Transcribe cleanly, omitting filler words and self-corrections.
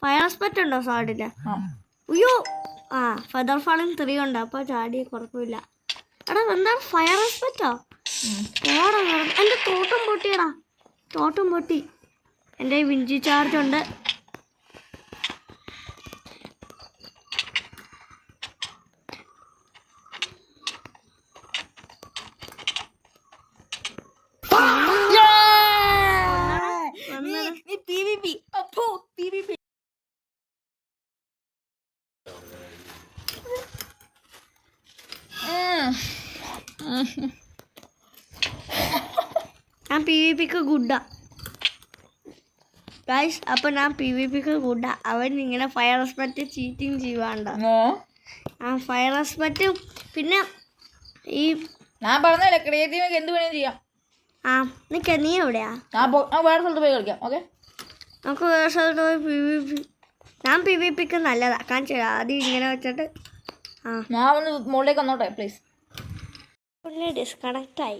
Fire aspect ഉണ്ടോ സ്വാഡില്? അയ്യോ ആ ഫെദർ ഫാളിങ് 3 ഉണ്ട്, അപ്പോൾ ചാടിയ കുഴപ്പമില്ല. എടാ എന്താണ് ഫയർ ആസ്പെക്റ്റോ? ഓടാ എൻ്റെ തോട്ടം പൊട്ടിയടാ, തോട്ടം പൊട്ടി. എൻ്റെ വിഞ്ചി ചാർജ് ഉണ്ട്. ഞാൻ PvPക്ക് ഗുഡാ ഗൈസ്. അപ്പം ഞാൻ PvPക്ക് ഗുഡാ. അവൻ ഇങ്ങനെ ഫയർ ആസ്പെക്റ്റ് ചീറ്റിങ് ചെയ്യുവാണ്ടോ? ആ ഫയർ ആസ്പെക്റ്റും പിന്നെ ഈ ഞാൻ പറഞ്ഞല്ലേ ക്രിയേറ്റീവ് എന്ത് വേണേലും ചെയ്യാം. ആ നീ എവിടെയാ? വേറെ സ്ഥലത്ത് പോയി കളിക്കാം. ഓക്കെ നമുക്ക് വേറെ സ്ഥലത്ത് പോയി PvP. ഞാൻ PvPക്ക് നല്ലതാ കാണിച്ചു തരാം. ആദ്യം ഇങ്ങനെ വെച്ചിട്ട് ഞാൻ ഒന്ന് മുകളിലേക്ക് വന്നോട്ടെ പ്ലീസ്. ഡിസ്കണക്റ്റ് ആയി.